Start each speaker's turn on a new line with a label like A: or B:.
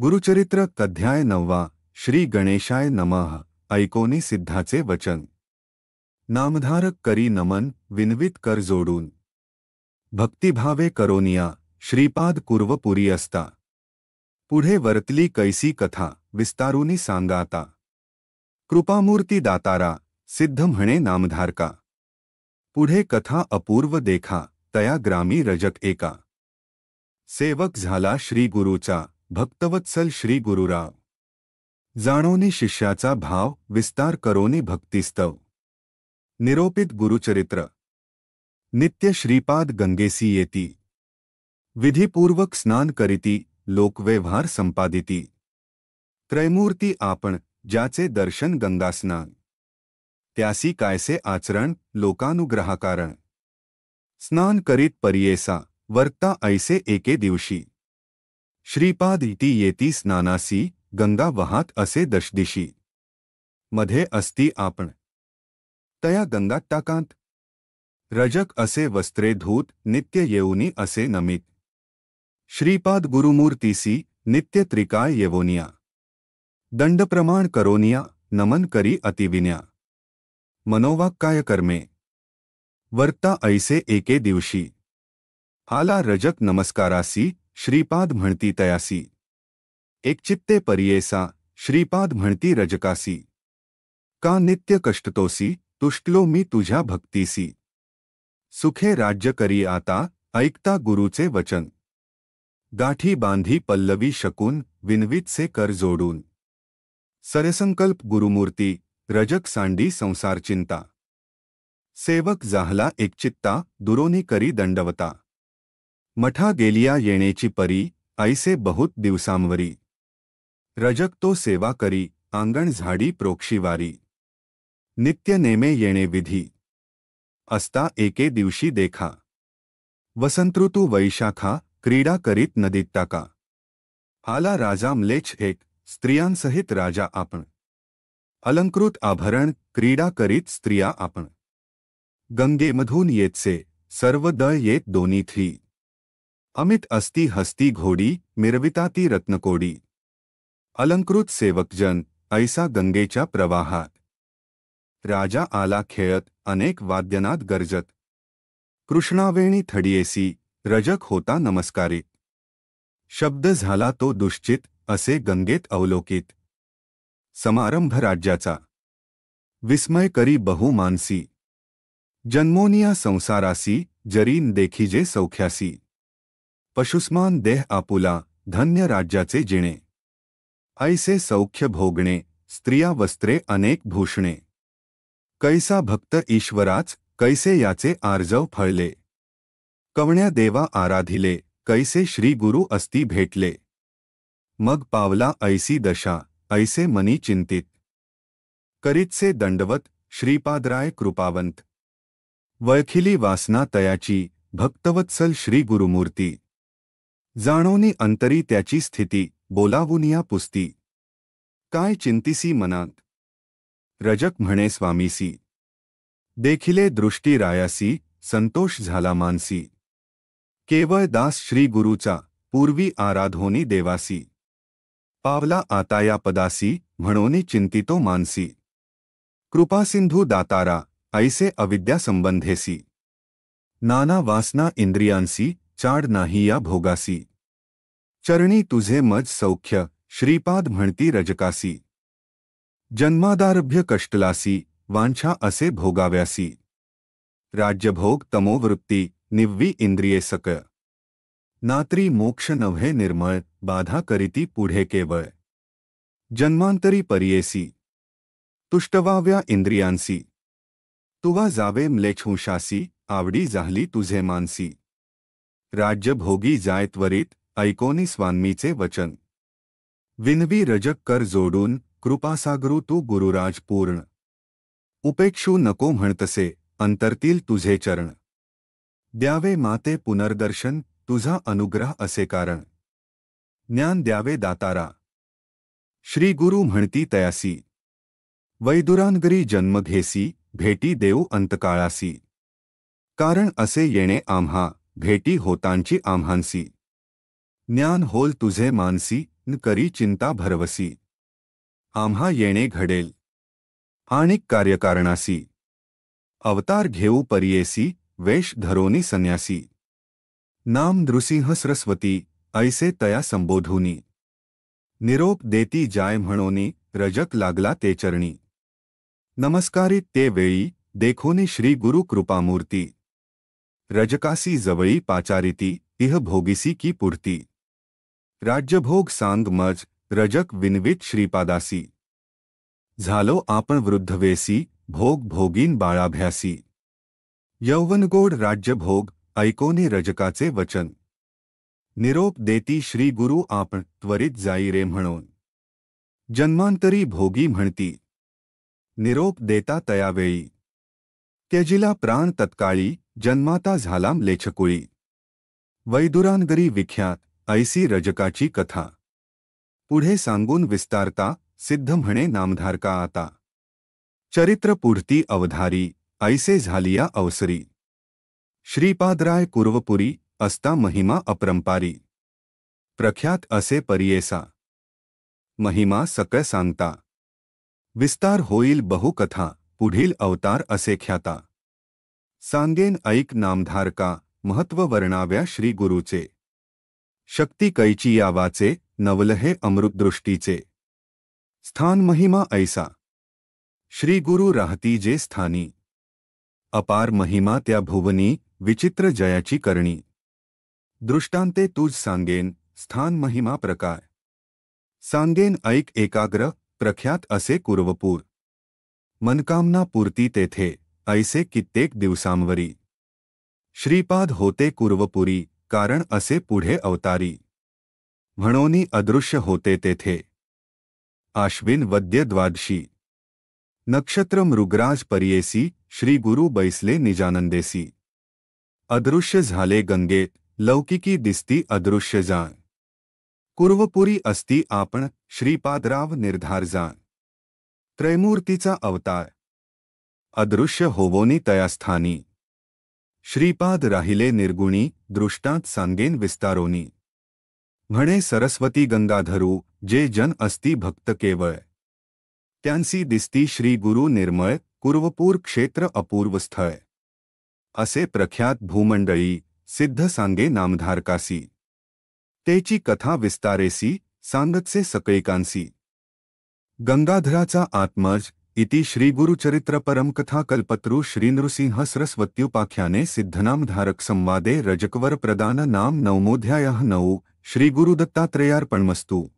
A: गुरुचरित्र अध्याय 9 श्री गणेशाय नमः। ऐकोनी सिद्धाचे वचन। नामधारक करी नमन, विनवित कर जोडून। भक्तिभावे करोनिया, श्रीपाद कुर्वपुरी असता। पुढे वर्तली कैसी कथा, विस्तारुनी सांगाता। कृपामूर्ती दातारा, सिद्ध म्हणे नामधारका। पुढे कथा अपूर्व देखा, तया ग्रामी रजक एका। सेवक झाला श्री गुरुचा, भक्तवत्सल श्री गुरुराव। जाणोनी शिष्याचा भाव, विस्तार करोनी भक्तिस्तव। निरोपित गुरुचरित्र। नित्य श्रीपाद गंगेसी येती। विधिपूर्वक स्नान करीती, लोकव्यवहार संपादिती। त्रैमूर्ती आपण, ज्याचे दर्शन गंगास्नान। त्यासी कायसे आचरण, लोकानुग्रहाकारण। स्नान करीत परियेसा, वर्ता ऐसे एके दिवशी। श्रीपाद इति येती स्नानासी, गंगा वहात असे दशदिशी। मध्ये असती आपण, तया गंगात टाकांत। रजक असे वस्त्रे धूत, नित्य येऊनी असे नमित। श्रीपाद गुरुमूर्तीसी, नित्य त्रिकाळ येवोनिया। दंडप्रमाण करोनिया, नमन करी अतिविन्या। मनोवाक्काय कर्मे, वर्ता ऐसे एके दिवशी। आला रजक नमस्कारासी, श्रीपाद म्हणती तयासी। एकचित्ते परियेसा, श्रीपाद म्हणती रजकासी। का नित्य कष्टतोसी, तुष्टलो मी तुझ्या भक्तीसी। सुखे राज्य करी आता, ऐकता गुरुचे वचन। गाठी बांधी पल्लवी शकून, विनवितसे कर जोडून। सरसंकल्प गुरुमूर्ती, रजक सांडी संसार चिंता। सेवक जाहला एकचित्ता, दुरोनी करी दंडवता। मठा गेलिया येणेची परी, ऐसे बहुत दिवसांवरी। रजक तो सेवा करी, आंगण झाडी प्रोक्षीवारी। नित्य नेमे येणे विधी, असता एके दिवशी देखा। वसंतऋतू वैशाखा, क्रीडा करीत नदीत टाका। आला राजा म्लेच्छ एक, स्त्रियांसहित राजा आपण। अलंकृत आभरण, क्रीडा करीत स्त्रिया आपण। गंगेमधून येतसे, सर्व दळ येत दोन्हीथी। अमित असती हस्ती घोडी, मिरविता ती रत्नकोडी। अलंकृत सेवकजन, ऐसा गंगेच्या प्रवाहात। राजा आला खेळत, अनेक वाद्यनाद गर्जत। कृष्णावेणी थडियेसी, रजक होता नमस्कारित। शब्द झाला तो दुश्चित, असे गंगेत अवलोकित। समारंभ राज्याचा, विस्मय करी बहु मानसी। जन्मोनिया संसारासी, जरीन देखिजे सौख्यासी। पशुस्मान देह आपुला, धन्य राज्याचे जिणे। ऐसे सौख्य भोगणे, स्त्रिया वस्त्रे अनेक भूषणे। कैसा भक्त ईश्वराच, कैसे याचे आर्जव फळले। कवण्या देवा आराधिले, कैसे श्री गुरु असती भेटले। मग पावला ऐसी दशा, ऐसे मनी चिंतित। करीतसे दंडवत, श्रीपादराय कृपावंत। वळखिली वासना तयाची, भक्तवत्सल श्री गुरुमूर्ती। जाणोनी अंतरी त्याची स्थिती, बोलावूनिया पुस्ती। काय चिंतिसी मनात, रजक म्हणे स्वामीसी। देखिले दृष्टी रायासी, संतोष झाला मानसी। केवळ दास श्री गुरुचा, पूर्वी आराधोनी देवासी। पावला आता या पदासी, म्हणोनी चिंतितो मानसी। कृपासिंधू दातारा, ऐसे अविद्या संबंधेसी। नाना वासना इंद्रियांसी, चाड नाही या भोगासी। चरणी तुझे मज सौख्य, श्रीपाद म्हणती रजकासी। जन्मादारभ्य कष्टलासी, वांछा असे भोगाव्यासी। राज्यभोग तमोवृत्ती, निव्वी इंद्रिये सकळ। नात्री मोक्ष नव्हे निर्मळ, बाधा करीती पुढे केवळ। जन्मांतरी परियेसी, तुष्टवाव्या इंद्रियांसी। तुवा जावे म्लेच्छुंशासी, आवडी जाहली तुझे मानसी। राज्यभोगी जाय त्वरित, ऐकोनी स्वामीचे वचन। विनवी रजक कर जोडून, कृपासागरू तू गुरुराज पूर्ण। उपेक्षू नको म्हणतसे, अंतरतील तुझे चरण। द्यावे माते पुनर्दर्शन, तुझा अनुग्रह असे कारण। ज्ञान द्यावे दातारा, श्री गुरु म्हणती तयासी। वैदुरांगरी जन्म घेसी, भेटी देऊ अंतकाळासी। कारण असे येणे आम्हा, भेटी होतांची आम्हांसी। ज्ञान होल तुझे मानसी, न करी चिंता भरवसी. आम्हा येणे घडेल आणिक कार्यकारणासी. अवतार घेऊ परियेसी वेश धरोनी संन्यासी. नाम नृसिंह सरस्वती ऐसे तया संबोधूनी. निरोप देती जाय म्हणोनी रजक लागला ते चरणी. नमस्कारित ते वेळी देखोनी श्री गुरु कृपामूर्ती. रजकासी जवळी पाचारिती इह भोगिसी की पूर्ती. राज्यभोग सांग मज रजक विनवित श्रीपादासी. झालो आपण वृद्धवेसी भोग भोगीन बाळाभ्यासी. यौवनगोड राज्यभोग ऐकोनी रजकाचे वचन. निरोप देती श्री गुरु आपण त्वरित जाई रे म्हणून. जन्मांतरी भोगी म्हणती निरोप देता तयावेळी. त्यजिला प्राण तत्काळी जन्माता झाला म्लेच्छकुळी. वैदुरानगरी विख्यात ऐसी रजकाची कथा. पुढे सांगून विस्तारता सिद्ध म्हणे नामधारका आता. चरित्र पुढती अवधारी ऐसे झालिया अवसरी. श्रीपादराय कुर्वपुरी असता महिमा अपरंपारी. प्रख्यात असे परियेसा. महिमा सकळ सांगता. विस्तार होईल बहुकथा पुढील अवतार असे ख्याता. सांगेन ऐक नामधारका महत्व वर्णाव्या श्री गुरुचे. शक्ती कैची यावाचे नवलहे अमृतदृष्टीचे. स्थान महिमा ऐसा. श्री गुरु राहती जे स्थानी. अपार महिमा त्या भुवनी विचित्र जयाची करणी. दृष्टांते तुझ सांगेन स्थान महिमा प्रकार. सांगेन ऐक एकाग्र प्रख्यात असे कुर्वपूर. मनकामना पूर्ती तेथे ऐसे कित्येक दिवसांवरी. श्रीपाद होते कुर्वपुरी कारण असे पुढे अवतारी. म्हणोनी अदृश्य होते तेथे. आश्विन वद्य द्वादशी. नक्षत्र मृगराज परियेसी श्री गुरु बैसले निजानंदेसी. अदृश्य झाले गंगेत लौकिकी दिसती अदृश्य जाण. कुर्वपुरी असती आपण श्रीपादराव निर्धार जाण. त्रैमूर्तीचा अवतार. अदृश्य होवोनी तयास्थानी. श्रीपाद राहिले निर्गुणी दृष्टांत सांगेन विस्तारोनी. म्हणे सरस्वती गंगाधरू जे जन असती भक्त केवळ. त्यांसी दिसती श्री गुरु निर्मळ कुर्वपूर क्षेत्र अपूर्व स्थळ. असे प्रख्यात भूमंडळी सिद्ध सांगे नामधारकासी. तेची कथा विस्तारेसी सांगतसे सकळिकांसी. गंगाधराचा आत्मज इति श्री गुरुचरित्र परमकथा कल्पतरु श्री नृसिंह सरस्वत्युपाख्याने सिद्धनामधारक संवादे रजकवर प्रदान नाम नवमोऽध्यायः 9 श्री गुरुदत्तात्रेयार्पणमस्तु.